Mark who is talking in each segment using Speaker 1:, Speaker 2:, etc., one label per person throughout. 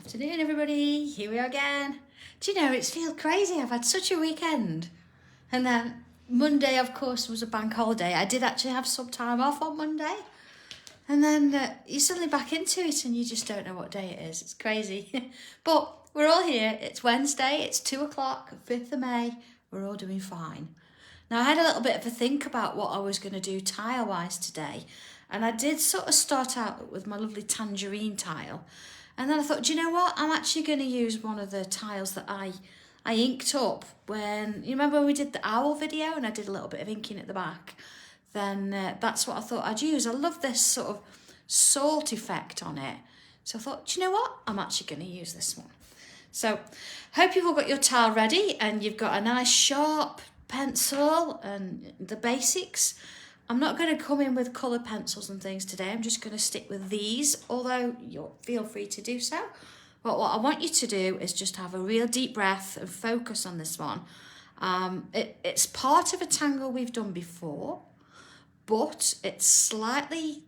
Speaker 1: Afternoon, everybody. Here we are again. Do you know, it feels crazy. I've had such a weekend. And then Monday, of course, was a bank holiday. I did actually have some time off on Monday. And then you're suddenly back into it and you just don't know what day it is. It's crazy. But we're all here. It's Wednesday. It's 2 o'clock, 5th of May. We're all doing fine. Now, I had a little bit of a think about what I was going to do tile-wise today. And I did sort of start out with my lovely tangerine tile. And then I thought, do you know what? I'm actually going to use one of the tiles that I inked up when, you remember when we did the owl video and I did a little bit of inking at the back? Then that's what I thought I'd use. I love this sort of salt effect on it. So I thought, do you know what? I'm actually going to use this one. So hope you've all got your tile ready and you've got a nice sharp pencil and the basics. I'm not going to come in with coloured pencils and things today. I'm just going to stick with these, although you'll feel free to do so. But what I want you to do is just have a real deep breath and focus on this one. It's part of a tangle we've done before, but it's slightly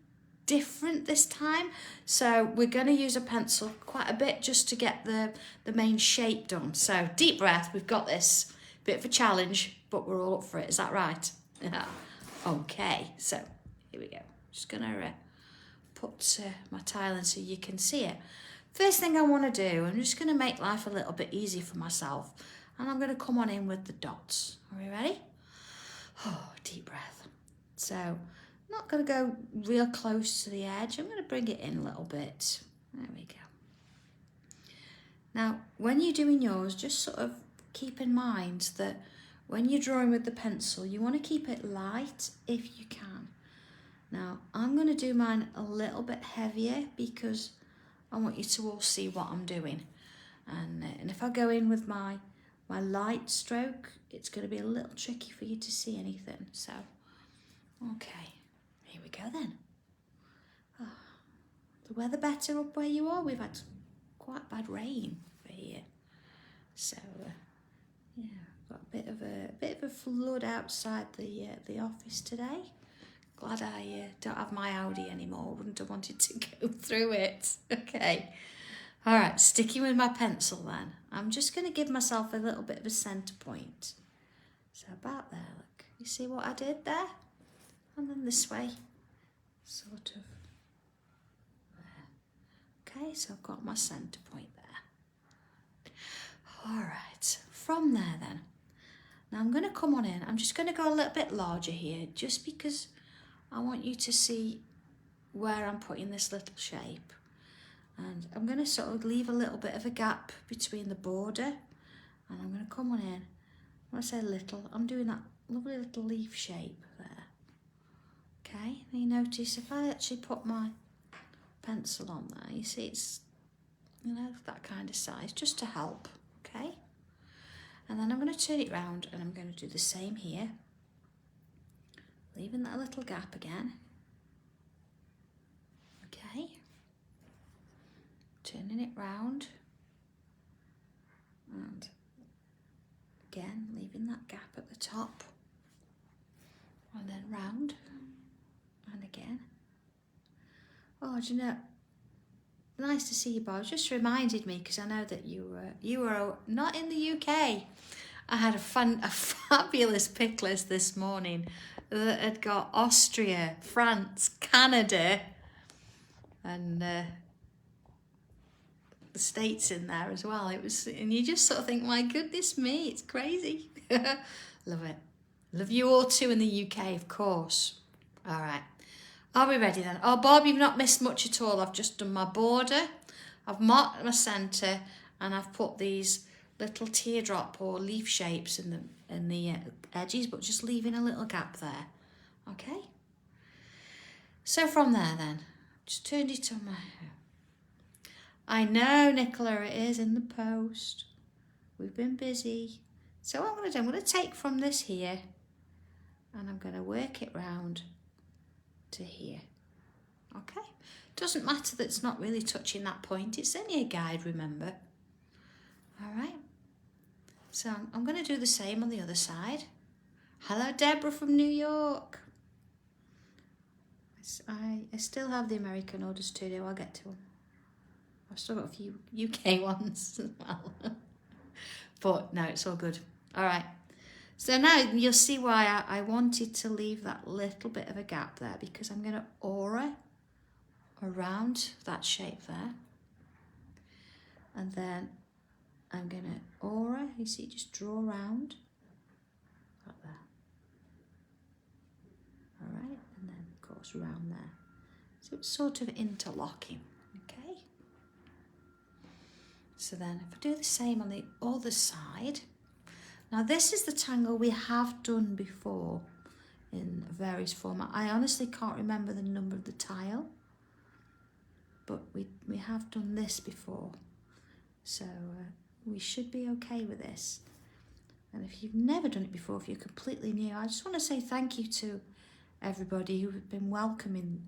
Speaker 1: different this time. So we're going to use a pencil quite a bit just to get the main shape done. So deep breath, we've got this. Bit of a challenge, but we're all up for it. Is that right? Yeah. Okay, so here we go. Just gonna put my tile in so you can see it. First thing I want to do, I'm just gonna make life a little bit easy for myself, and I'm gonna come on in with the dots. Are we ready? Oh, deep breath. So I'm not gonna go real close to the edge. I'm gonna bring it in a little bit. There we go. Now, when you're doing yours, just sort of keep in mind that when you're drawing with the pencil, you want to keep it light if you can. Now, I'm going to do mine a little bit heavier because I want you to all see what I'm doing. And if I go in with my light stroke, it's going to be a little tricky for you to see anything. So, okay, here we go then. Oh, the weather better up where you are? We've had quite bad rain for here. So, yeah. Got a bit of a flood outside the office today. Glad I don't have my Audi anymore. Wouldn't have wanted to go through it. Okay. All right, sticking with my pencil then. I'm just going to give myself a little bit of a centre point. So about there, look. You see what I did there? And then this way, sort of there. Okay, so I've got my centre point there. All right, from there then. Now I'm going to come on in. I'm just going to go a little bit larger here just because I want you to see where I'm putting this little shape. And I'm going to sort of leave a little bit of a gap between the border and I'm going to come on in. When I say little, I'm doing that lovely little leaf shape there. Okay, and you notice if I actually put my pencil on there, you see it's, you know, that kind of size just to help, okay? And then I'm going to turn it round and I'm going to do the same here. Leaving that little gap again. Okay. Turning it round. And again, leaving that gap at the top. And then round. And again. Oh, do you know, nice to see you, Bob. Just reminded me, because I know that you were not in the UK. I had a fabulous pick list this morning that had got Austria, France, Canada, and the States in there as well. It was, and you just sort of think, my goodness me, it's crazy. Love it. Love you all too in the UK, of course. All right. Are we ready then? Oh, Bob, you've not missed much at all. I've just done my border. I've marked my centre and I've put these little teardrop or leaf shapes in the edges, but just leaving a little gap there. Okay? So from there then, just turned it on my... I know, Nicola, it is in the post. We've been busy. So what I'm going to do, I'm going to take from this here and I'm going to work it round to here. Okay, doesn't matter that it's not really touching that point, it's only a guide, remember. All right, so I'm going to do the same on the other side. Hello, Deborah from New York. I still have the American orders to do. I'll get to them. I've still got a few UK ones as well. But no, it's all good. All right. So now you'll see why I wanted to leave that little bit of a gap there, because I'm going to aura around that shape there. And then I'm going to aura, you see, just draw around. Like there. All right. And then, of course, round there. So it's sort of interlocking. Okay. So then if I do the same on the other side. Now this is the tangle we have done before in various formats. I honestly can't remember the number of the tile, but we have done this before. So we should be okay with this. And if you've never done it before, if you're completely new, I just want to say thank you to everybody who have been welcoming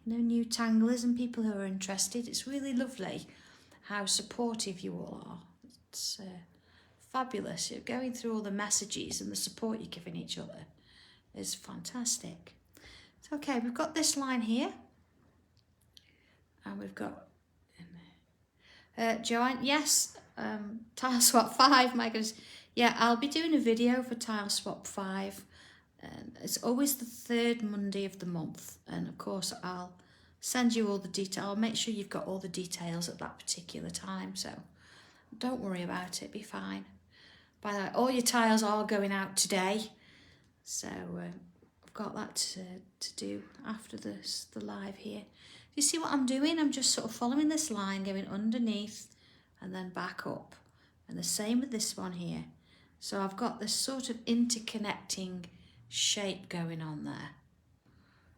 Speaker 1: the new tanglers and people who are interested. It's really lovely how supportive you all are. It's fabulous. You're going through all the messages and the support you're giving each other is fantastic. So, okay, we've got this line here. And we've got Joanne, yes, Tile Swap 5, my goodness. Yeah, I'll be doing a video for Tile Swap 5. It's always the third Monday of the month. And of course, I'll send you all the detail. I'll make sure you've got all the details at that particular time. So don't worry about it, be fine. By the way, all your tiles are going out today. So I've got that to do after the live here. You see what I'm doing? I'm just sort of following this line, going underneath and then back up. And the same with this one here. So I've got this sort of interconnecting shape going on there.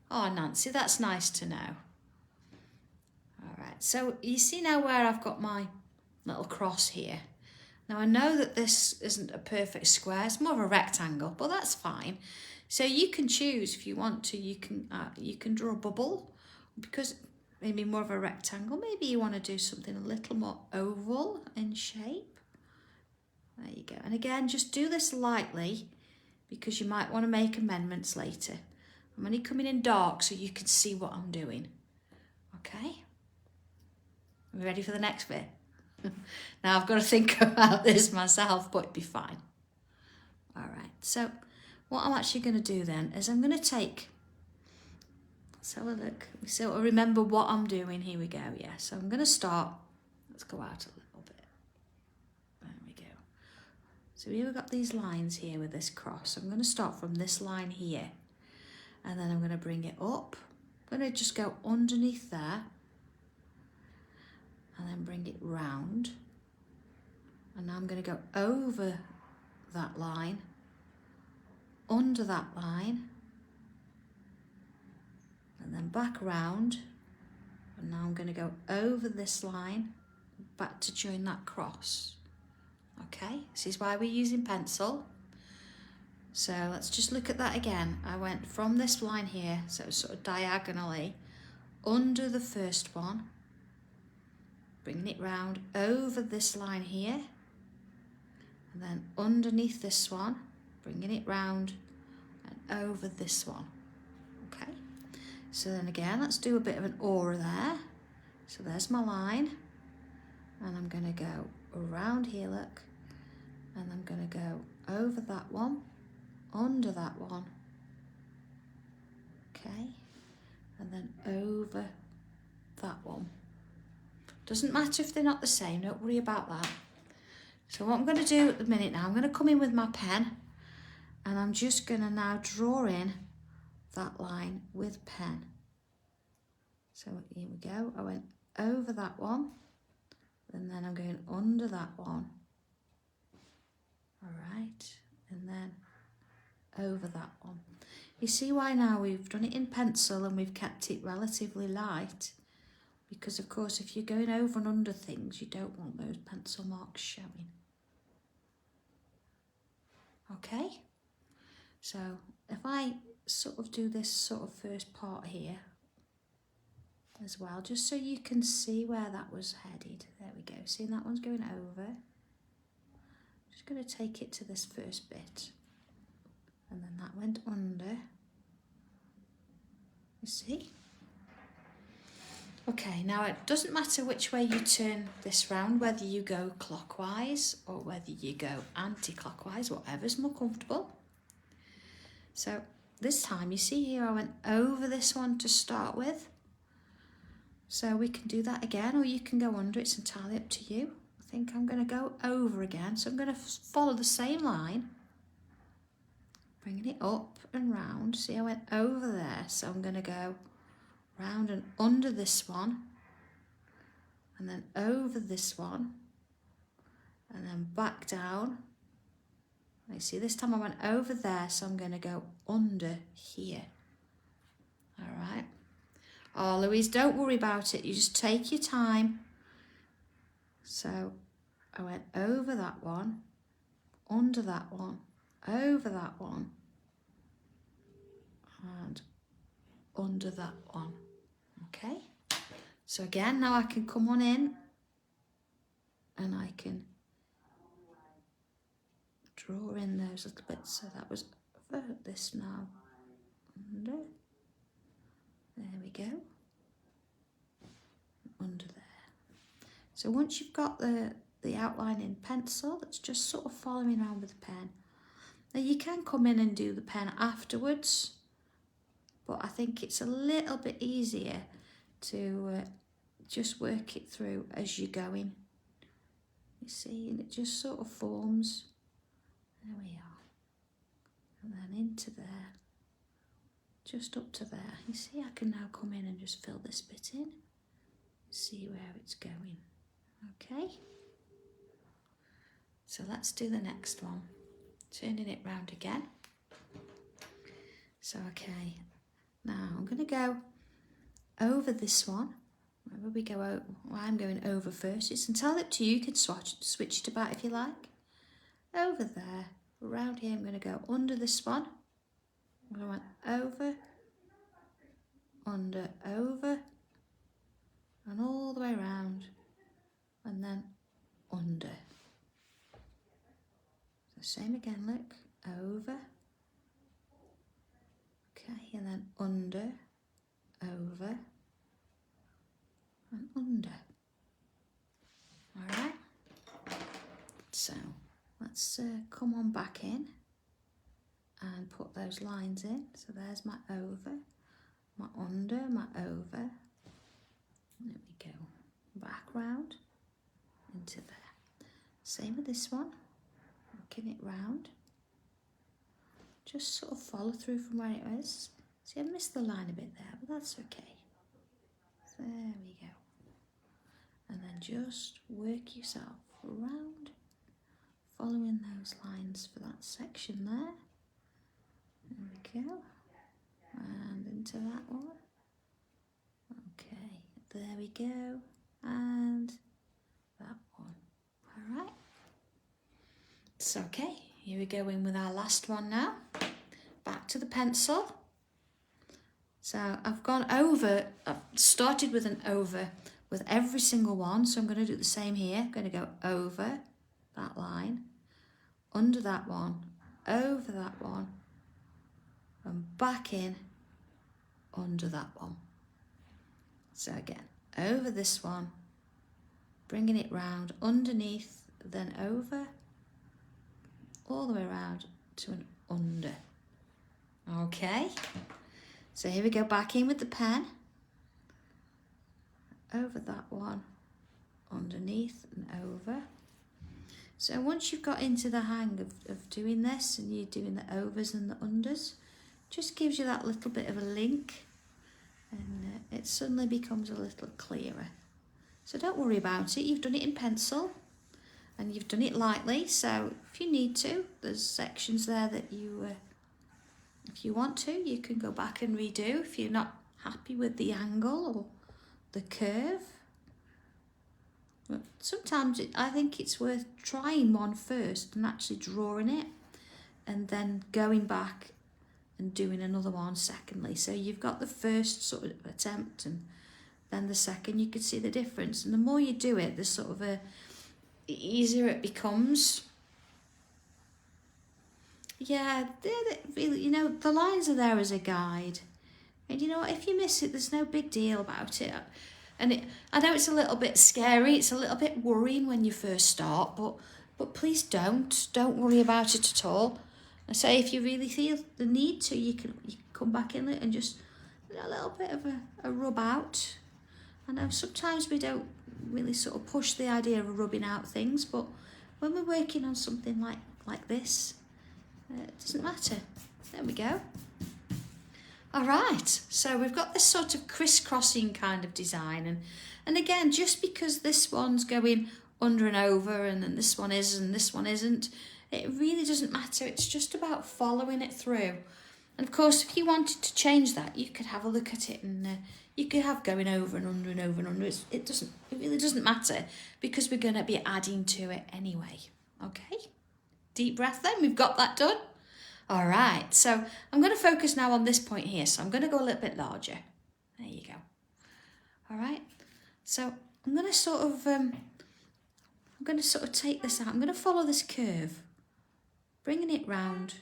Speaker 1: Oh, Nancy, that's nice to know. All right, so you see now where I've got my little cross here. Now I know that this isn't a perfect square, it's more of a rectangle, but that's fine. So you can choose if you want to, you can draw a bubble, because maybe more of a rectangle. Maybe you want to do something a little more oval in shape. There you go. And again, just do this lightly, because you might want to make amendments later. I'm only coming in dark so you can see what I'm doing. Okay? Are we ready for the next bit? Now I've got to think about this myself, but it'll be fine. All right, so what I'm actually going to do then is I'm going to take, let's have a look, so I remember what I'm doing. Here we go. Yeah, so I'm going to start, let's go out a little bit. There we go. So we've got these lines here with this cross. I'm going to start from this line here, and then I'm going to bring it up. I'm going to just go underneath there, and then bring it round. And now I'm going to go over that line, under that line, and then back round. And now I'm going to go over this line, back to join that cross. Okay, this is why we're using pencil. So let's just look at that again. I went from this line here, so sort of diagonally, under the first one, bringing it round over this line here, and then underneath this one, bringing it round and over this one. Okay, so then again, let's do a bit of an aura there. So there's my line, and I'm going to go around here, look, and I'm going to go over that one, under that one, okay, and then over that one. Doesn't matter if they're not the same, don't worry about that. So what I'm going to do at the minute now, I'm going to come in with my pen, and I'm just going to now draw in that line with pen. So here we go, I went over that one, and then I'm going under that one. All right, and then over that one. You see why now we've done it in pencil and we've kept it relatively light? Because of course, if you're going over and under things, you don't want those pencil marks showing. Okay, so if I sort of do this sort of first part here as well, just so you can see where that was headed. There we go, see that one's going over. Just going to take it to this first bit, and then that went under. You see? Okay, now it doesn't matter which way you turn this round, whether you go clockwise or whether you go anti-clockwise, whatever's more comfortable. So this time, you see here I went over this one to start with. So we can do that again, or you can go under, it's entirely up to you. I think I'm going to go over again, so I'm going to follow the same line, bringing it up and round. See, I went over there, so I'm going to go round and under this one, and then over this one, and then back down. You see, this time I went over there, so I'm going to go under here. All right. Oh, Louise, don't worry about it. You just take your time. So I went over that one, under that one, over that one, and under that one. Okay. So again, now I can come on in and I can draw in those little bits. So that was over this now, under. There we go. Under there. So once you've got the outline in pencil, that's just sort of following around with the pen. Now you can come in and do the pen afterwards, but I think it's a little bit easier to just work it through as you're going. You see, and it just sort of forms. There we are. And then into there, just up to there. You see, I can now come in and just fill this bit in, see where it's going. Okay. So let's do the next one. Turning it round again. So, okay. Now I'm going to go over this one. Wherever we go over, well, I'm going over first. It's entirely up to you. You can switch it about if you like. Over there. Around here I'm going to go under this one. I'm going to over, under, over, and all the way around, and then under. The same again, look, over, okay, and then under, over, and under. All right, so let's come on back in and put those lines in. So there's my over, my under, my over. There we go, back round into there. Same with this one, working it round. Just sort of follow through from where it is. See, I missed the line a bit there, but that's okay. There we go. And then just work yourself around, following those lines for that section there. There we go. And into that one. Okay, there we go. And that one. All right. It's okay. Here we go in with our last one now. Back to the pencil. So I've gone over, I've started with an over with every single one. So I'm going to do the same here. I'm going to go over that line, under that one, over that one, and back in, under that one. So again, over this one, bringing it round, underneath, then over, all the way around to an under. Okay, so here we go, back in with the pen, over that one, underneath and over. So once you've got into the hang of doing this and you're doing the overs and the unders, just gives you that little bit of a link, and it suddenly becomes a little clearer. So don't worry about it, you've done it in pencil and you've done it lightly, so if you need to, there's sections there that you, if you want to, you can go back and redo if you're not happy with the angle or the curve. But sometimes I think it's worth trying one first and actually drawing it, and then going back and doing another one secondly. So you've got the first sort of attempt and then the second, you can see the difference. And the more you do it, the sort of easier it becomes. Yeah, really, you know, the lines are there as a guide. And you know what, if you miss it, there's no big deal about it. And I know it's a little bit scary, it's a little bit worrying when you first start, but please don't worry about it at all. I say if you really feel the need to, you can come back in it and just a little bit of a rub out. I know sometimes we don't really sort of push the idea of rubbing out things, but when we're working on something like this, it doesn't matter. There we go. All right, so we've got this sort of crisscrossing kind of design, and again, just because this one's going under and over and then this one is and this one isn't, it really doesn't matter. It's just about following it through. And of course, if you wanted to change that, you could have a look at it, and you could have going over and under and over and under. It really doesn't matter, because we're going to be adding to it anyway. Okay, deep breath then, we've got that done. All right, so I'm going to focus now on this point here. So I'm going to go a little bit larger. There you go. All right, so I'm going to sort of take this out. I'm going to follow this curve, bringing it round,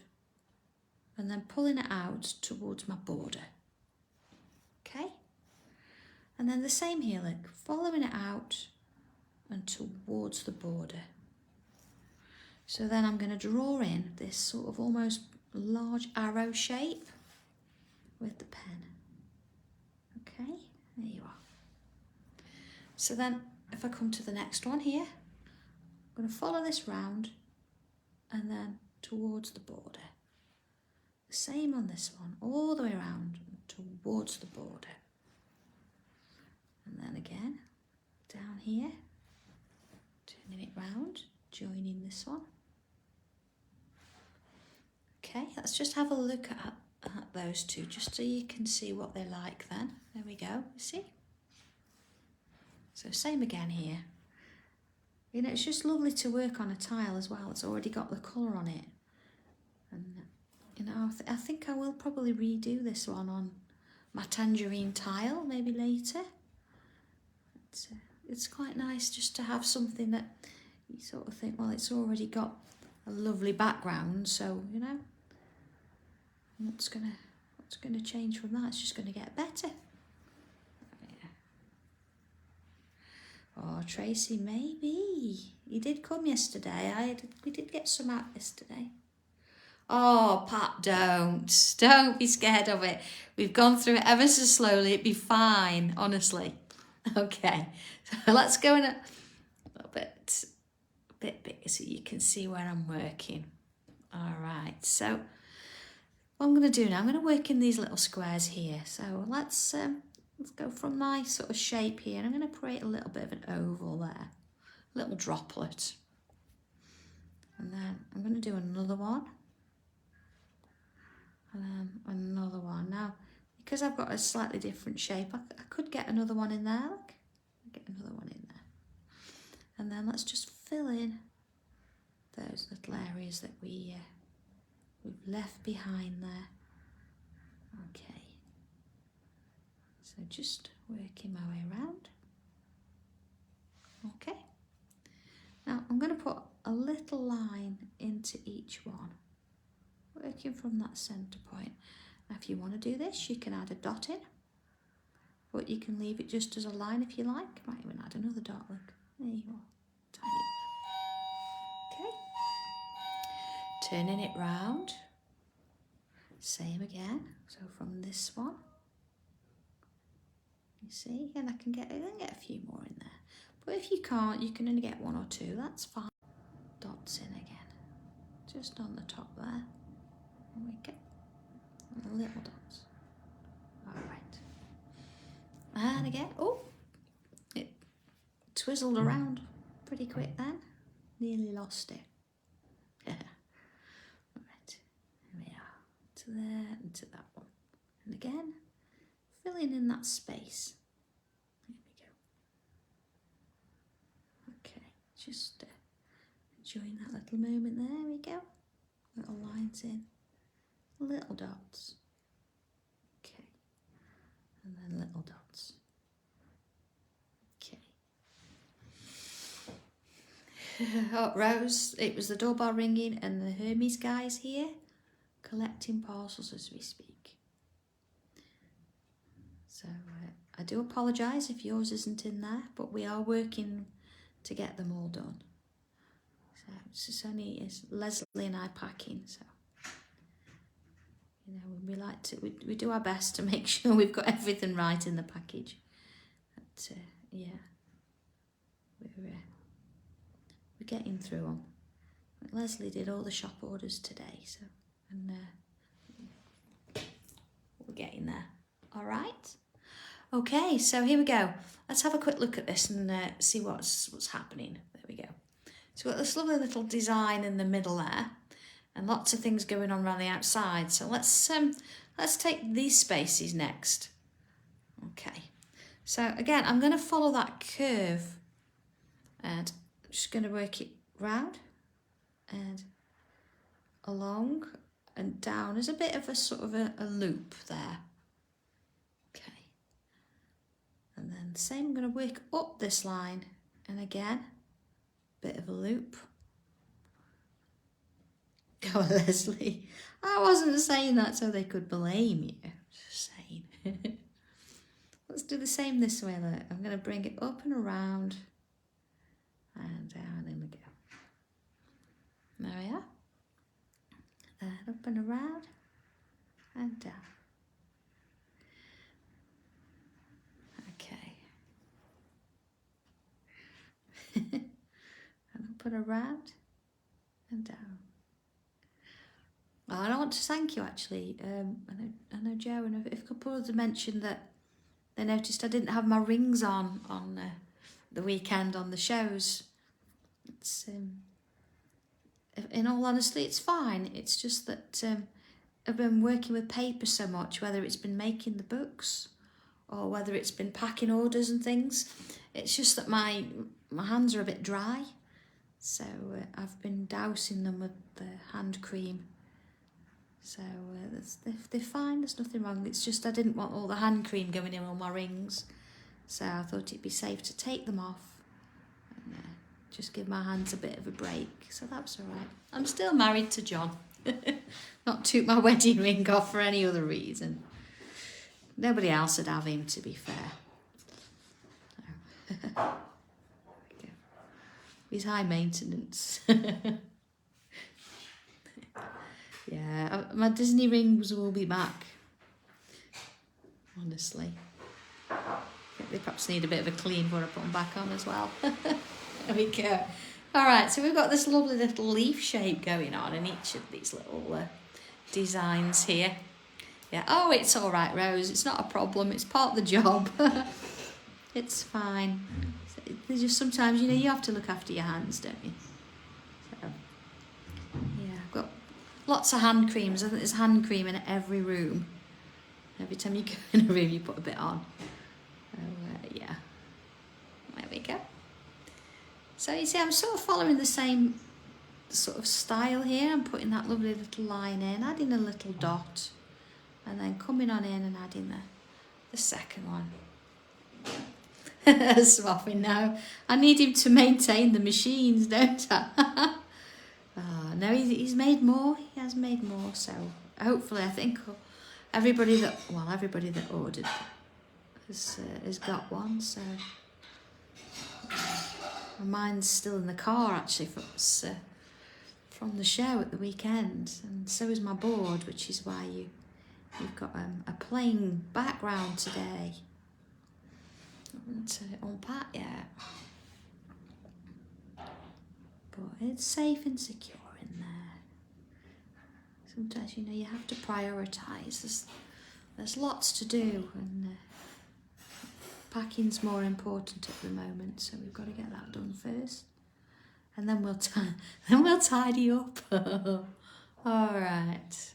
Speaker 1: and then pulling it out towards my border. Okay, and then the same here, look, following it out and towards the border. So then I'm going to draw in this sort of almost large arrow shape with the pen. Okay, there you are. So then if I come to the next one here, I'm going to follow this round and then towards the border. The same on this one, all the way around towards the border. And then again, down here, turning it round, joining this one. Okay, let's just have a look at those two, just so you can see what they're like then. There we go, you see? So same again here. You know, it's just lovely to work on a tile as well. It's already got the colour on it. And, you know, I think I will probably redo this one on my tangerine tile, maybe later. It's quite nice just to have something that you sort of think, well, it's already got a lovely background, so, you know, what's gonna change from that? It's just gonna get better. Yeah. Oh, Tracy, maybe you did come yesterday. We did get some out yesterday. Oh, Pat, don't be scared of it. We've gone through it ever so slowly. It'd be fine, honestly. Okay, so let's go in a little bit bigger so you can see where I'm working. All right, so what I'm going to do now, I'm going to work in these little squares here. So let's go from my sort of shape here, and I'm going to create a little bit of an oval there, a little droplet. And then I'm going to do another one, and then another one. Now, because I've got a slightly different shape, I could get another one in there. Look, get another one in there. And then let's just fill in those little areas that we've left behind there. Okay. So just working my way around. Okay. Now I'm going to put a little line into each one, working from that centre point. Now if you want to do this, you can add a dot in, but you can leave it just as a line if you like. Might even add another dot, look. There you are. Tiny. Okay. Turning it round. Same again. So from this one, you see, and I can get a few more in there. But if you can't, you can only get one or two. That's fine. Dots in again, just on the top there. There we go. And little dots. All right. And again. Oh, it twizzled around pretty quick then. Nearly lost it. Right. Here we are. To there and to that one. And again, filling in that space. There we go. Okay, just enjoying that little moment there. We go. Little lines in, little dots. Okay, and then little dots. Okay. Oh, Rose, it was the doorbell ringing and the Hermes guys here collecting parcels as we speak. So I do apologise if yours isn't in there, but we are working to get them all done. So it's Leslie and I packing, so you know, we like to we do our best to make sure we've got everything right in the package. But yeah, we're getting through them. Leslie did all the shop orders today, so and we're getting there. All right. Okay, so here we go. Let's have a quick look at this and see what's happening. There we go. So we've got this lovely little design in the middle there, and lots of things going on around the outside. So let's take these spaces next. Okay. So again, I'm going to follow that curve, and I'm just going to work it round and along and down. There's a bit of a sort of a loop there. Okay. And then the same, I'm going to work up this line, and again, bit of a loop. Go on, Leslie. I wasn't saying that so they could blame you. Just saying. Let's do the same this way. Look. I'm going to bring it up and around and down. In we go. There we are. And up and around and down. Okay. And up and around and down. Well, I want to thank you actually. I know Joe and a couple of them mentioned that they noticed I didn't have my rings on the weekend on the shows. It's in all honesty, it's fine. It's just that I've been working with paper so much, whether it's been making the books or whether it's been packing orders and things. It's just that my hands are a bit dry, so I've been dousing them with the hand cream. So they're fine, there's nothing wrong. It's just I didn't want all the hand cream going in on my rings, so I thought it'd be safe to take them off and just give my hands a bit of a break. So that's all right. I'm still married to John. Not took my wedding ring off for any other reason. Nobody else would have him, to be fair. So. He's high maintenance. Yeah, my Disney rings will be back. Honestly. I think they perhaps need a bit of a clean before I put them back on as well. There we go. All right, so we've got this lovely little leaf shape going on in each of these little designs here. Yeah. Oh, it's all right, Rose. It's not a problem. It's part of the job. It's fine. There's just sometimes, you know, you have to look after your hands, don't you? So, yeah, I've got lots of hand creams. I think there's hand cream in every room. Every time you go in a room, you put a bit on. So, yeah. There we go. So you see, I'm sort of following the same sort of style here. I'm putting that lovely little line in, adding a little dot, and then coming on in and adding the second one. Swapping now. I need him to maintain the machines, don't I? Oh, no, he's made more. He has made more. So hopefully, I think everybody that ordered has got one. So mine's still in the car actually from the show at the weekend, and so is my board, which is why you've got a plain background today. I haven't unpacked yet, but it's safe and secure in there. Sometimes, you know, you have to prioritise. There's lots to do, and packing's more important at the moment, so we've got to get that done first, and then we'll tidy up. All right.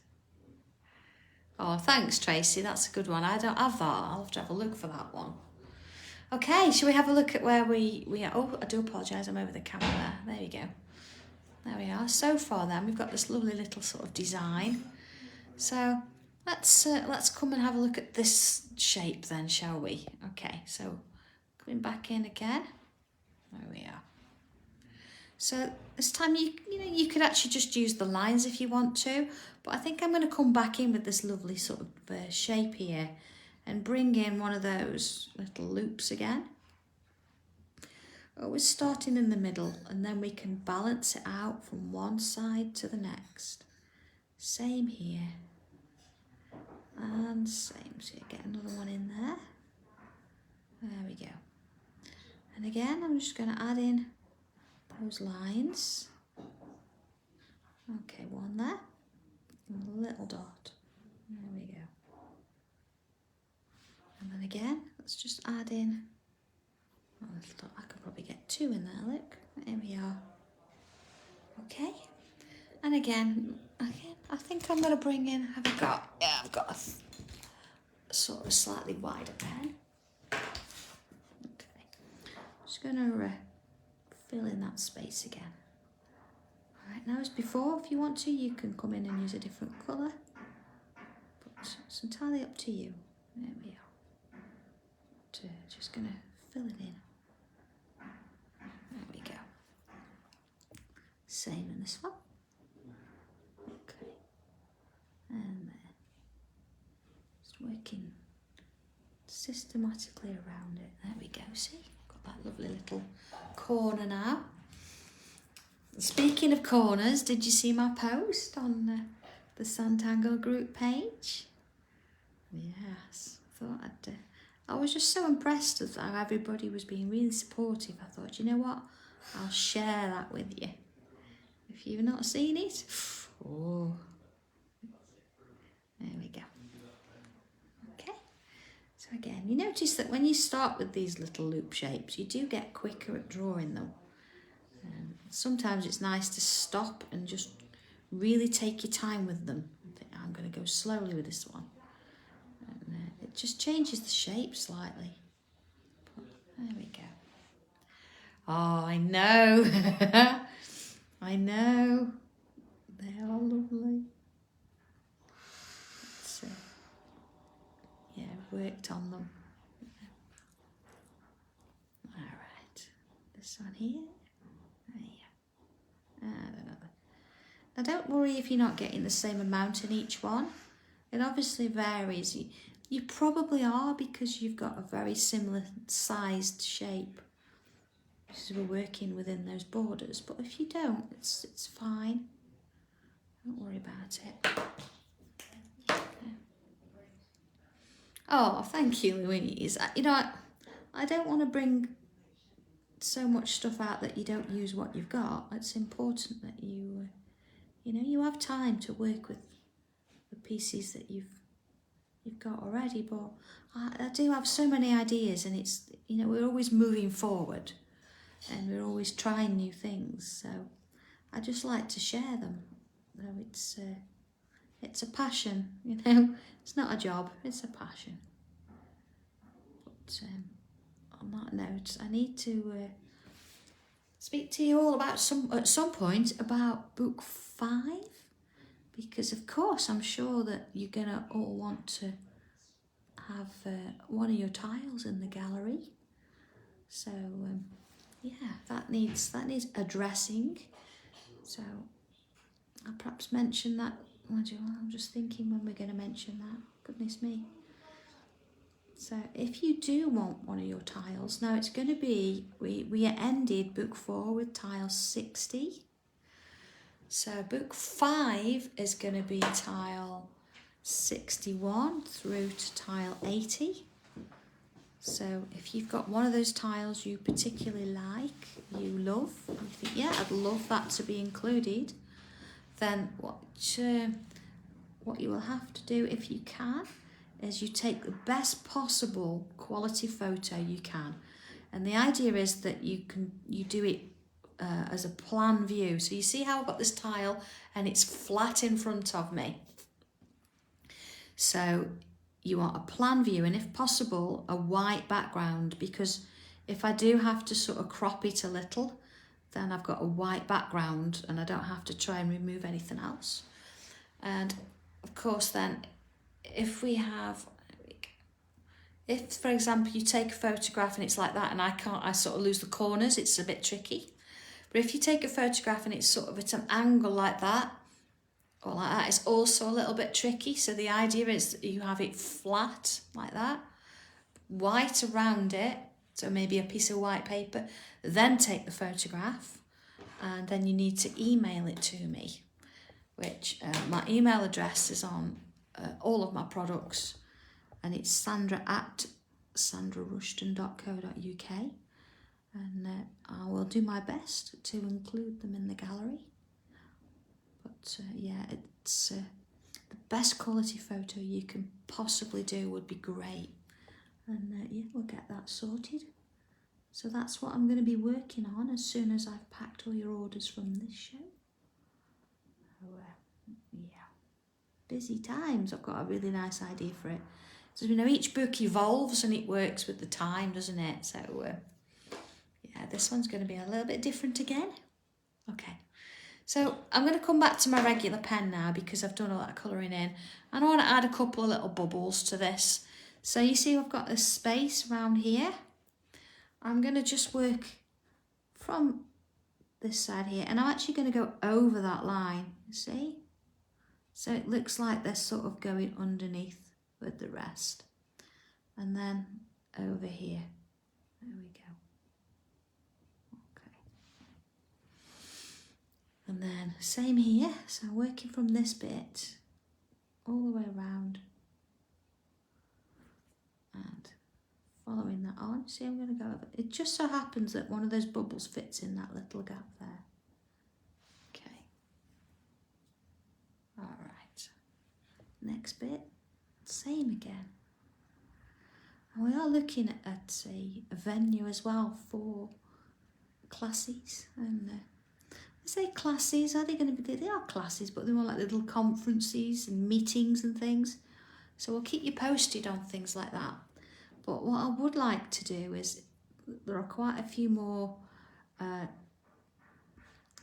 Speaker 1: Oh, thanks, Tracy. That's a good one. I don't have that. I'll have to have a look for that one. Okay, shall we have a look at where we are? Oh, I do apologise, I'm over the camera there. There we go. There we are. So far then, we've got this lovely little sort of design. So let's come and have a look at this shape then, shall we? Okay, so coming back in again. There we are. So this time you could actually just use the lines if you want to, but I think I'm going to come back in with this lovely sort of shape here. and bring in one of those little loops again. Always starting in the middle, and then we can balance it out from one side to the next. Same here. And same, so you get another one in there. There we go. And again, I'm just going to add in those lines. Okay, one there, and a little dot. There we go. And then again, let's just add in a little dot. I could probably get two in there, look. There we are. Okay. And again, I think I'm going to bring in, I've got a sort of slightly wider pen. Okay. Just going to fill in that space again. All right, now as before, if you want to, you can come in and use a different colour. But it's entirely up to you. There we are. Just going to fill it in. There we go. Same in this one. Okay. And then just working systematically around it. There we go, see? Got that lovely little corner now. Speaking of corners, did you see my post on the Sanntangle group page? Yes, I was just so impressed with how everybody was being really supportive. I thought, you know what? I'll share that with you. If you've not seen it, oh, there we go. Okay, so again, you notice that when you start with these little loop shapes, you do get quicker at drawing them. Sometimes it's nice to stop and just really take your time with them. I think I'm going to go slowly with this one. And it just changes the shape slightly. But there we go. Oh, I know. I know. They are lovely. Let's yeah, worked on them. All right. This one here. Now don't worry if you're not getting the same amount in each one. It obviously varies. You probably are because you've got a very similar sized shape. Because we're working within those borders. But if you don't, it's fine. Don't worry about it. Okay. Oh, thank you, Louise. You know, I don't want to bring so much stuff out that you don't use what you've got. It's important that you have time to work with the pieces that you've got already. But I do have so many ideas, and it's, we're always moving forward, and we're always trying new things. So I just like to share them. So it's a passion, It's not a job. It's a passion. But on that note, I need to speak to you all at some point about book 5, because of course I'm sure that you're gonna all want to have one of your tiles in the gallery. So yeah, that needs addressing. So I'll perhaps mention that. I'm just thinking when we're going to mention that. Goodness me. So if you do want one of your tiles, now it's going to be, we ended book 4 with tile 60. So book 5 is going to be tile 61 through to tile 80. So if you've got one of those tiles you particularly like, you love, and you think, yeah, I'd love that to be included, then what you will have to do, if you can, is you take the best possible quality photo you can. And the idea is that you do it as a plan view. So you see how I've got this tile and it's flat in front of me. So you want a plan view, and if possible, a white background, because if I do have to sort of crop it a little, then I've got a white background and I don't have to try and remove anything else. And of course then, if for example you take a photograph and it's like that and I sort of lose the corners, it's a bit tricky. But if you take a photograph and it's sort of at an angle like that, or like that. It's also a little bit tricky. So the idea is that you have it flat like that, white around it, so maybe a piece of white paper, then take the photograph, and then you need to email it to me, which my email address is on all of my products, and it's sandra@sandrarushton.co.uk, and I will do my best to include them in the gallery. But yeah, it's the best quality photo you can possibly do would be great. And yeah, we'll get that sorted. So that's what I'm going to be working on as soon as I've packed all your orders from this show. So, yeah, busy times. I've got a really nice idea for it. So, you know, each book evolves and it works with the time, doesn't it? So, yeah, this one's going to be a little bit different again. Okay. So I'm going to come back to my regular pen now because I've done a lot of colouring in. And I want to add a couple of little bubbles to this. So you see I've got this space around here. I'm going to just work from this side here. And I'm actually going to go over that line, you see? So it looks like they're sort of going underneath with the rest. And then over here. There we go. Okay. And then same here. So I'm working from this bit all the way around. And following that on, see I'm going to go over. It just so happens that one of those bubbles fits in that little gap there. Okay. All right. Next bit, same again. And we are looking at a venue as well for classes. And I say classes, are they going to be, they are classes, but they're more like little conferences and meetings and things. So we'll keep you posted on things like that. But what I would like to do is, there are quite a few more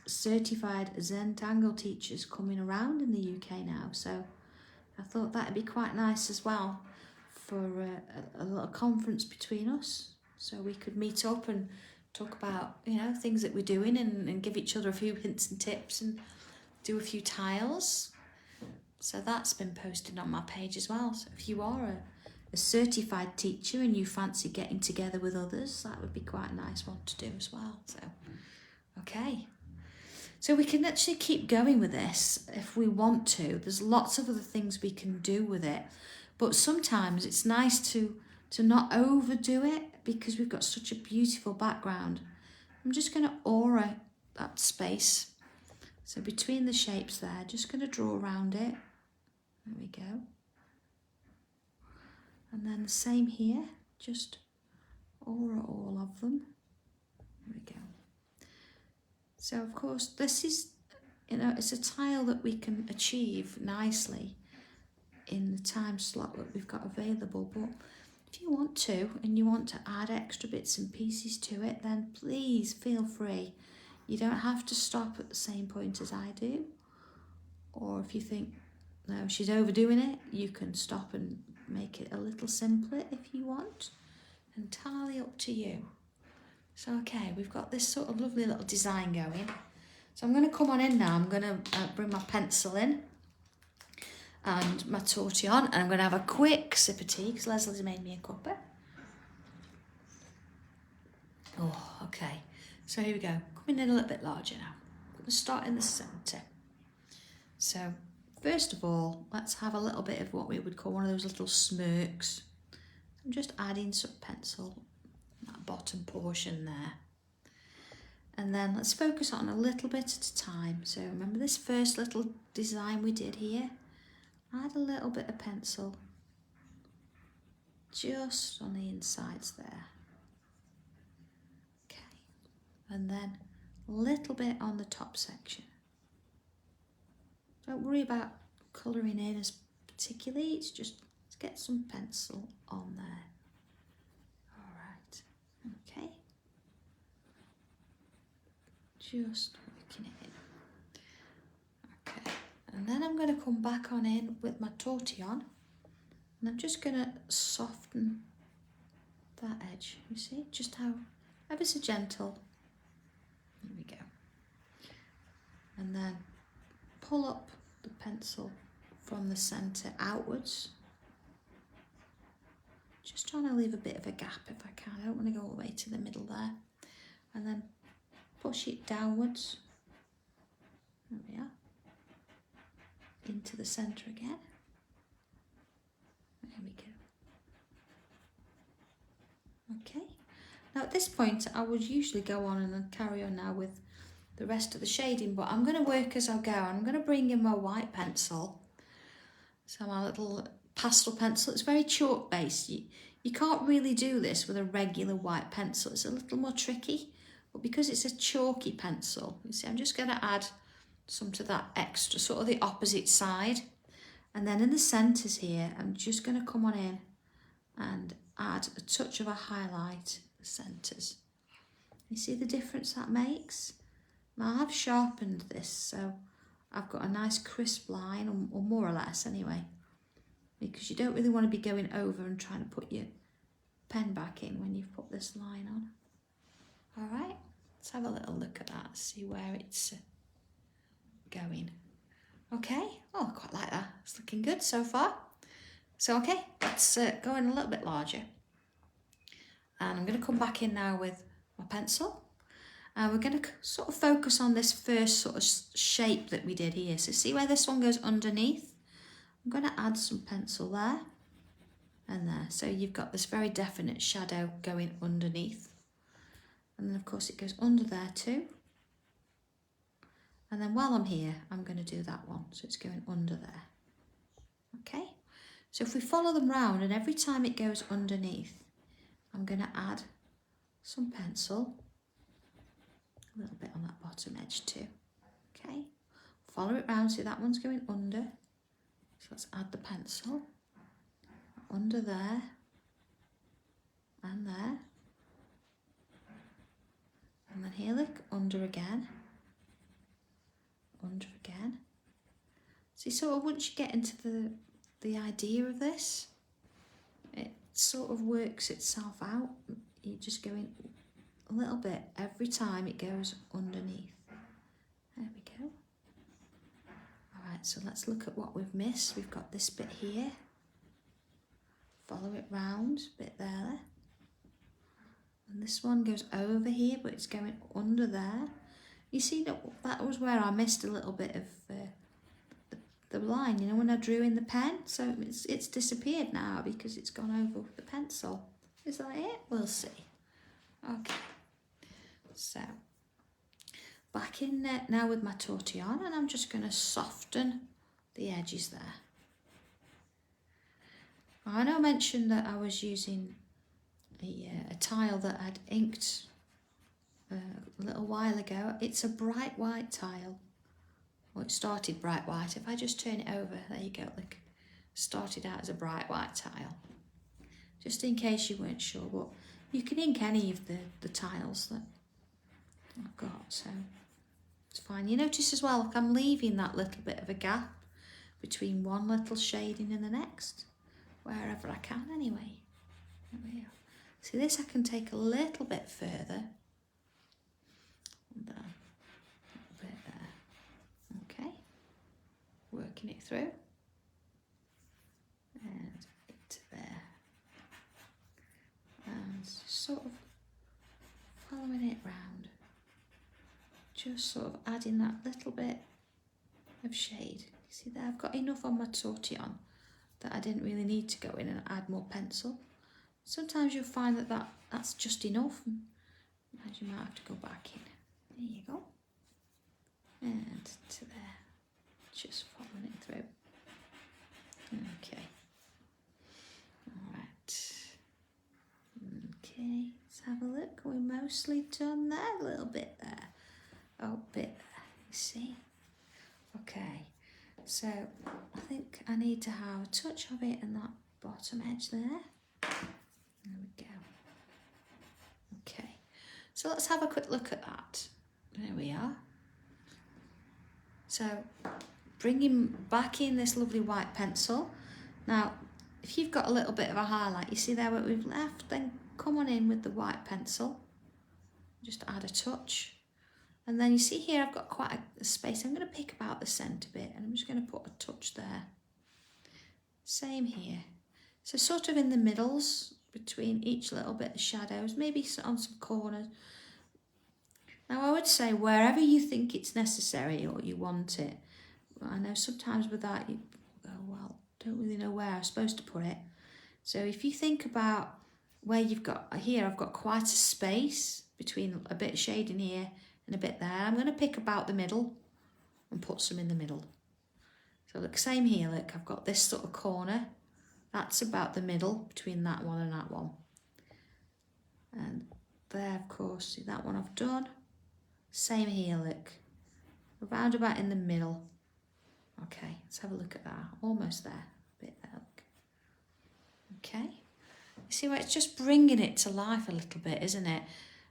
Speaker 1: certified Sanntangle teachers coming around in the UK now. So I thought that'd be quite nice as well for a little conference between us. So we could meet up and talk about, you know, things that we're doing and give each other a few hints and tips and do a few tiles. So that's been posted on my page as well. So if you are a certified teacher and you fancy getting together with others, that would be quite a nice one to do as well. So, okay. So we can actually keep going with this if we want to. There's lots of other things we can do with it. But sometimes it's nice to not overdo it because we've got such a beautiful background. I'm just going to aura that space. So between the shapes there, just going to draw around it. There we go. And then the same here, just aura all of them. There we go. So of course this is, you know, it's a tile that we can achieve nicely in the time slot that we've got available. But if you want to, and you want to add extra bits and pieces to it, then please feel free. You don't have to stop at the same point as I do. Or if you think, no, she's overdoing it, you can stop and make it a little simpler if you want. Entirely up to you. So, okay, we've got this sort of lovely little design going. So I'm going to come on in now. I'm going to bring my pencil in and my tortillon, and I'm going to have a quick sip of tea because Leslie's made me a cuppa. Oh, okay. So here we go. Coming in a little bit larger now. I'm going to start in the centre. So first of all, let's have a little bit of what we would call one of those little smirks. I'm just adding some pencil, that bottom portion there. And then let's focus on a little bit at a time. So remember this first little design we did here? Add a little bit of pencil just on the insides there. Okay. And then a little bit on the top section. Don't worry about colouring in as particularly, it's just let's get some pencil on there. All right, okay. Just working it in. Okay, and then I'm going to come back on in with my tortillon, and I'm just going to soften that edge. You see, just how ever so gentle. There we go. And then pull up the pencil from the centre outwards. Just trying to leave a bit of a gap if I can. I don't want to go all the way to the middle there. And then push it downwards. There we are. Into the centre again. There we go. Okay. Now at this point I would usually go on and carry on now with the rest of the shading, but I'm going to work as I go. I'm going to bring in my white pencil. So my little pastel pencil, it's very chalk based. You can't really do this with a regular white pencil. It's a little more tricky, but because it's a chalky pencil, you see, I'm just going to add some to that extra, sort of the opposite side. And then in the centres here, I'm just going to come on in and add a touch of a highlight in the centres. You see the difference that makes? Now I've sharpened this, so I've got a nice crisp line, or more or less anyway, because you don't really want to be going over and trying to put your pen back in when you've put this line on. All right, let's have a little look at that, see where it's going. Okay, oh, I quite like that. It's looking good so far. So, okay, let's go in a little bit larger. And I'm going to come back in now with my pencil. And we're going to sort of focus on this first sort of shape that we did here. So see where this one goes underneath? I'm going to add some pencil there and there. So you've got this very definite shadow going underneath. And then of course it goes under there too. And then while I'm here, I'm going to do that one. So it's going under there. Okay. So if we follow them round, and every time it goes underneath, I'm going to add some pencil. A little bit on that bottom edge too. Okay. Follow it round. See that one's going under. So let's add the pencil. Under there. And there. And then here, look, under again. Under again. See, sort of once you get into the idea of this, it sort of works itself out. You're just going a little bit every time it goes underneath. There we go. All right, so let's look at what we've missed. We've got this bit here. Follow it round, bit there. And this one goes over here, but it's going under there. You see, that was where I missed a little bit of the line, you know, when I drew in the pen. So it's disappeared now because it's gone over with the pencil. Is that it? We'll see. Okay. So, back in now with my tortillon, and I'm just going to soften the edges there. I know I mentioned that I was using a tile that I'd inked a little while ago. It's a bright white tile. Well, it started bright white. If I just turn it over, there you go, look. Started out as a bright white tile. Just in case you weren't sure, but you can ink any of the tiles that I've got, so it's fine. You notice as well, like I'm leaving that little bit of a gap between one little shading and the next, wherever I can anyway. There we are. See, this I can take a little bit further. There. A bit there. Okay. Working it through. And to there. And sort of following it round. Just sort of adding that little bit of shade. You see there, I've got enough on my tortillon that I didn't really need to go in and add more pencil. Sometimes you'll find that that's just enough, and you might have to go back in. There you go. And to there. Just following it through. Okay. Alright. Okay, let's have a look. We're mostly done there. A little bit there. Oh, bit there. You see? Okay. So, I think I need to have a touch of it in that bottom edge there. There we go. Okay. So, let's have a quick look at that. There we are. So, bringing back in this lovely white pencil. Now, if you've got a little bit of a highlight, you see there what we've left, then come on in with the white pencil. Just add a touch. And then you see here I've got quite a space. I'm going to pick about the centre bit and I'm just going to put a touch there. Same here. So sort of in the middles between each little bit of shadows, maybe on some corners. Now I would say wherever you think it's necessary or you want it. I know sometimes with that you go, well, don't really know where I'm supposed to put it. So if you think about where you've got, here I've got quite a space between a bit of shading here and a bit there. I'm going to pick about the middle and put some in the middle. So look, same here, look, I've got this sort of corner. That's about the middle between that one and that one. And there, of course, see that one I've done. Same here, look, around about in the middle. Okay, let's have a look at that. Almost there, a bit there, look. Okay, you see where it's just bringing it to life a little bit, isn't it?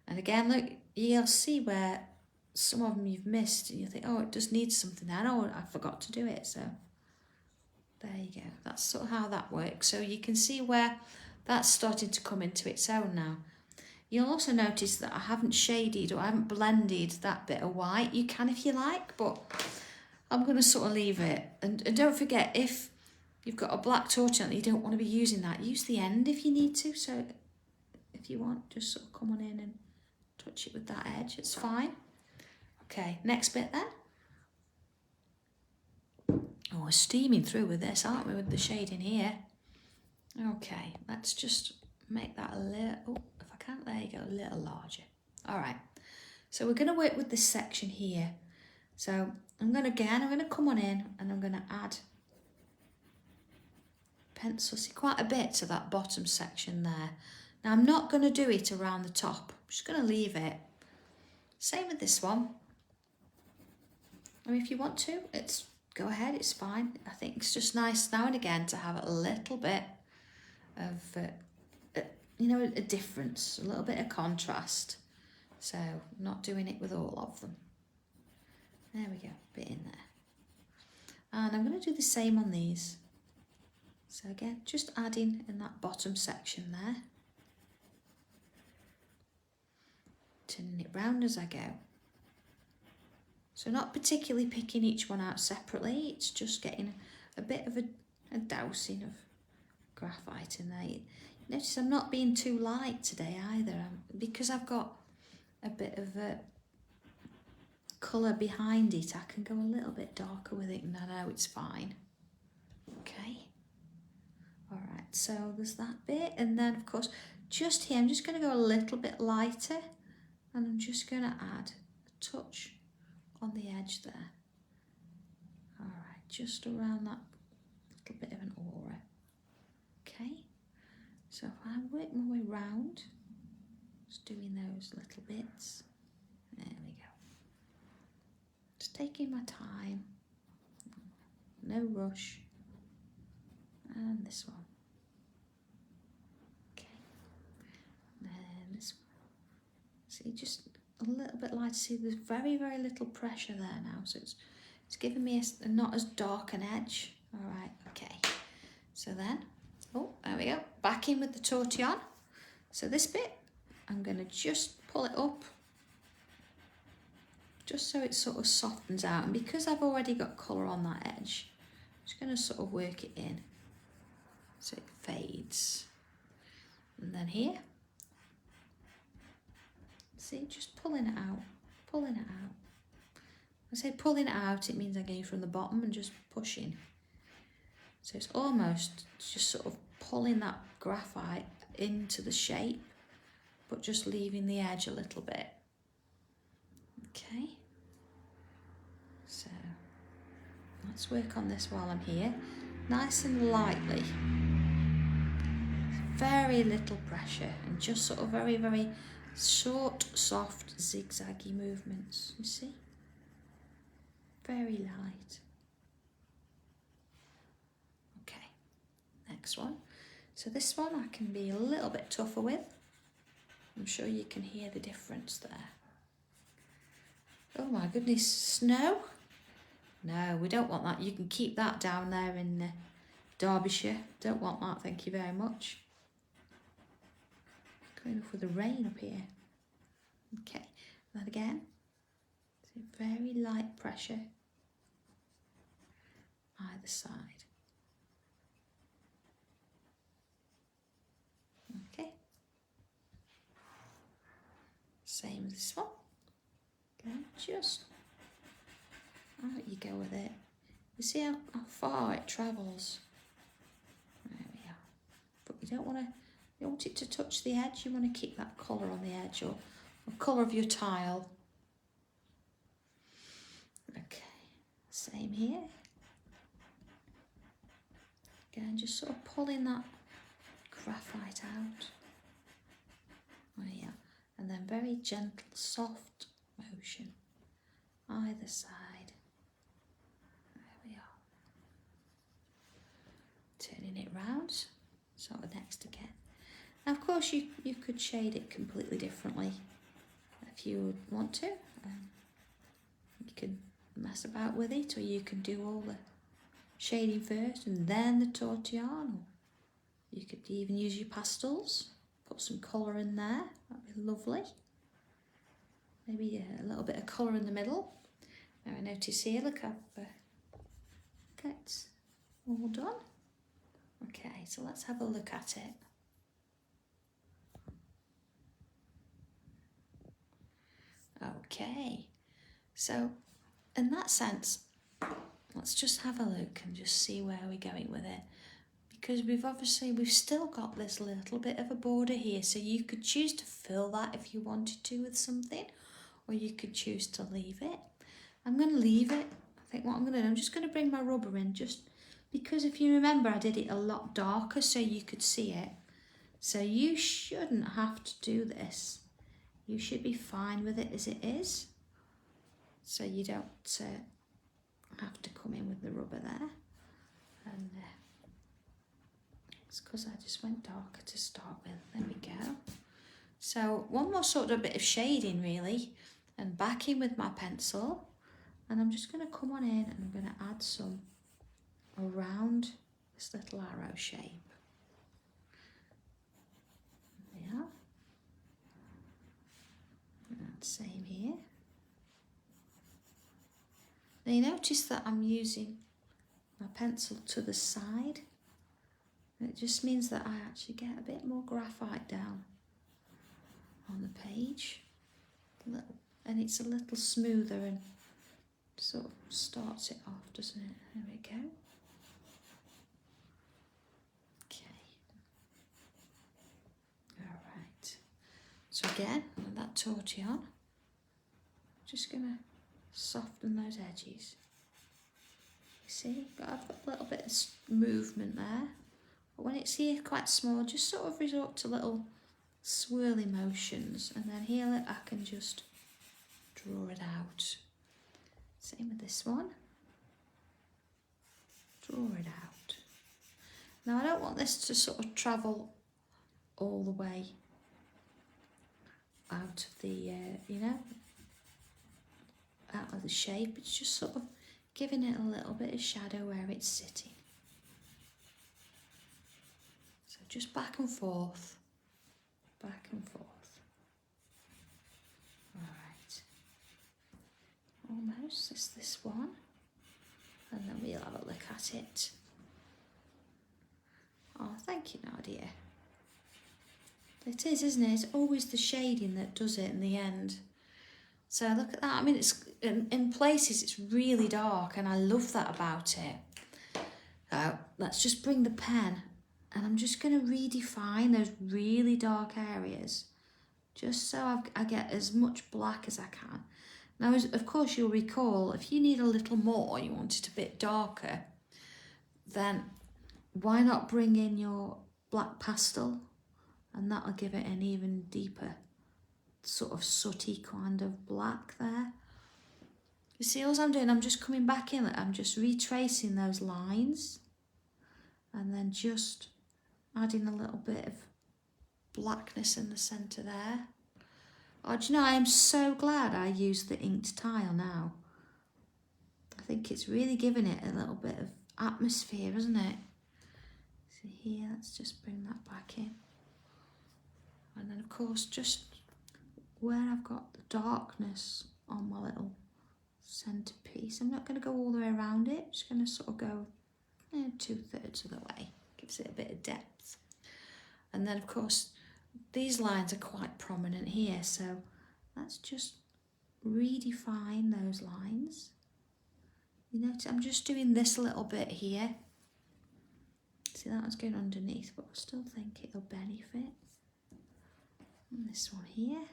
Speaker 1: And again, look, you'll see where some of them you've missed and you think, oh, it just needs something there. Oh, I forgot to do it, so there you go. That's sort of how that works. So you can see where that's starting to come into its own now. You'll also notice that I haven't shaded or I haven't blended that bit of white. You can if you like, but I'm going to sort of leave it. And don't forget, if you've got a black torch and you don't want to be using that, use the end if you need to. So if you want, just sort of come on in and touch it with that edge. It's fine. Okay, next bit then. Oh, we're steaming through with this, aren't we, with the shading here? Okay, let's just make that a little, oh, if I can, there you go, a little larger. All right, so we're going to work with this section here. So I'm going to come on in and I'm going to add pencil, see, quite a bit to that bottom section there. Now I'm not going to do it around the top, I'm just going to leave it. Same with this one. I mean, if you want to, go ahead, it's fine. I think it's just nice now and again to have a little bit of, a difference, a little bit of contrast. So not doing it with all of them. There we go, bit in there. And I'm going to do the same on these. So again, just adding in that bottom section there. Turning it round as I go. So not particularly picking each one out separately, it's just getting a bit of a dousing of graphite in there. Notice I'm not being too light today either, because I've got a bit of a colour behind it, I can go a little bit darker with it and I know it's fine. Okay, all right, so there's that bit, and then of course just here I'm just going to go a little bit lighter and I'm just going to add a touch on the edge there. All right, just around that little bit of an aura. Okay, so if I work my way round, just doing those little bits. There we go. Just taking my time, no rush. And this one. Okay, and then this one. See, just a little bit lighter. See, there's very, very little pressure there now, so it's giving me a not as dark an edge. All right, okay. So then, oh, there we go. Back in with the tortillon. So this bit, I'm going to just pull it up, just so it sort of softens out. And because I've already got colour on that edge, I'm just going to sort of work it in so it fades. And then here, see, just pulling it out, pulling it out. When I say pulling it out, it means I'm going from the bottom and just pushing. So it's almost just sort of pulling that graphite into the shape, but just leaving the edge a little bit. Okay, so let's work on this while I'm here, nice and lightly. Very little pressure and just sort of very, very short, soft, zigzaggy movements, you see? Very light. Okay, next one. So this one I can be a little bit tougher with. I'm sure you can hear the difference there. Oh my goodness, snow? No, we don't want that. You can keep that down there in Derbyshire. Don't want that, thank you very much. Going off with the rain up here. Okay, that again. Very light pressure either side. Okay. Same as this one. Okay, just out you go with it. You see how far it travels. There we are. But you don't want it to touch the edge. You want to keep that colour on the edge, or colour of your tile. Okay, same here. Again, just sort of pulling that graphite out. Oh yeah, and then very gentle, soft motion either side. There we are. Turning it round, sort of next again. Now, of course, you could shade it completely differently if you would want to. You can mess about with it, or you can do all the shading first and then the tortillon. You could even use your pastels, put some colour in there, that'd be lovely. Maybe a little bit of colour in the middle. Now I notice here, look, I've got it all done. Okay, so let's have a look at it. Okay, so in that sense, let's just have a look and just see where we're going with it. Because we've still got this little bit of a border here, so you could choose to fill that if you wanted to with something, or you could choose to leave it. I'm going to leave it. I think what I'm going to do, I'm just going to bring my rubber in, just because if you remember, I did it a lot darker so you could see it. So you shouldn't have to do this. You should be fine with it as it is. So you don't have to come in with the rubber there. And it's because I just went darker to start with. There we go. So one more sort of bit of shading really, and backing with my pencil. And I'm just going to come on in and I'm going to add some around this little arrow shape. There we are. And same here. Now you notice that I'm using my pencil to the side. It just means that I actually get a bit more graphite down on the page. And it's a little smoother and sort of starts it off, doesn't it? There we go. Okay. All right. So again, with that tortillon, just going to soften those edges. You see, I've got a little bit of movement there. But when it's here quite small, just sort of resort to little swirly motions. And then here I can just draw it out. Same with this one. Draw it out. Now I don't want this to sort of travel all the way out of the, out of the shape. It's just sort of giving it a little bit of shadow where it's sitting. So just back and forth, back and forth. All right. Almost, it's this one. And then we'll have a look at it. Oh, thank you, Nadia. It is, isn't it? It's always the shading that does it in the end. So look at that. I mean, it's in places it's really dark, and I love that about it. Let's just bring the pen, and I'm just going to redefine those really dark areas, just so I get as much black as I can. Now, of course, you'll recall, if you need a little more, you want it a bit darker, then why not bring in your black pastel, and that'll give it an even deeper sort of sooty kind of black there. You see, all I'm doing, I'm just coming back in, I'm just retracing those lines, and then just adding a little bit of blackness in the centre there. Oh, do you know, I am so glad I used the inked tile now. I think it's really giving it a little bit of atmosphere, isn't it? See here, let's just bring that back in. And then, of course, just where I've got the darkness on my little centerpiece. I'm not going to go all the way around it. I'm just going to sort of go 2/3 of the way. Gives it a bit of depth. And then of course these lines are quite prominent here, so let's just redefine those lines. You notice I'm just doing this little bit here. See, that one's going underneath, but I still think it'll benefit. And this one here.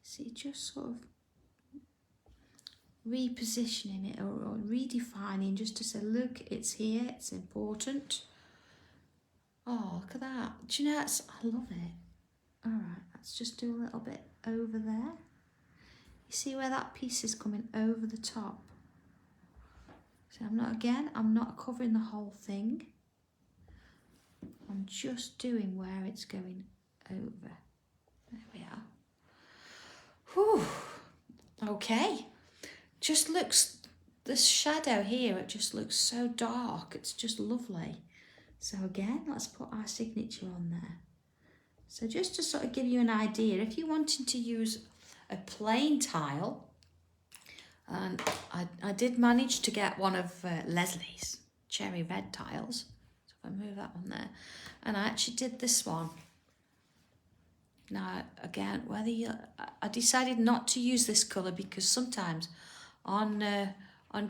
Speaker 1: See, just sort of repositioning it or redefining, just to say, look, it's here, it's important. Oh, look at that. Do you know, I love it. All right, let's just do a little bit over there. You see where that piece is coming over the top? So I'm not covering the whole thing. I'm just doing where it's going over. There we are. Whew. Okay. Just looks, this shadow here, it just looks so dark. It's just lovely. So again, let's put our signature on there. So just to sort of give you an idea, if you're wanting to use a plain tile, and I did manage to get one of Leslie's cherry red tiles. So if I move that one there, and I actually did this one. Now again, I decided not to use this colour because sometimes on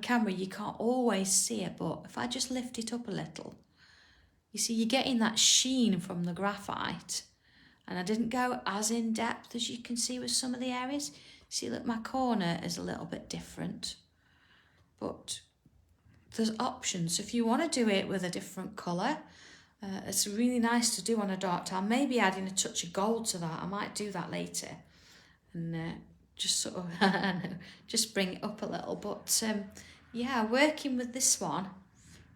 Speaker 1: camera you can't always see it, but if I just lift it up a little, you see you're getting that sheen from the graphite. And I didn't go as in depth as you can see with some of the areas. See, look, my corner is a little bit different, but there's options. If you want to do it with a different colour, it's really nice to do on a dark tile. Maybe adding a touch of gold to that. I might do that later, and just sort of just bring it up a little. But yeah, working with this one,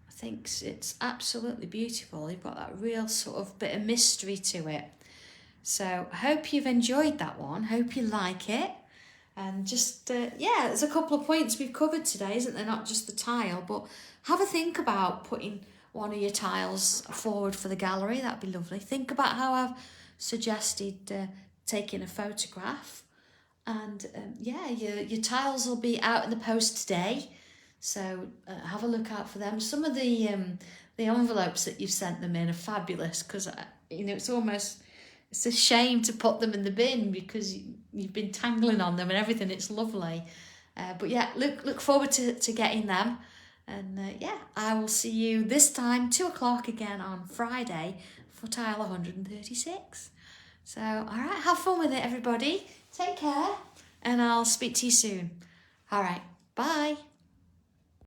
Speaker 1: I think it's absolutely beautiful. You've got that real sort of bit of mystery to it. So I hope you've enjoyed that one. Hope you like it. And just, yeah, there's a couple of points we've covered today, isn't there? Not just the tile, but have a think about putting one of your tiles forward for the gallery. That'd be lovely. Think about how I've suggested taking a photograph. And yeah, your tiles will be out in the post today. So have a look out for them. Some of the envelopes that you've sent them in are fabulous because, you know, it's a shame to put them in the bin because you've been tangling on them and everything. It's lovely. But yeah, look forward to getting them. And yeah, I will see you this time, 2 o'clock again on Friday for tile 136. So, all right, have fun with it, everybody. Take care, and I'll speak to you soon. All right, bye.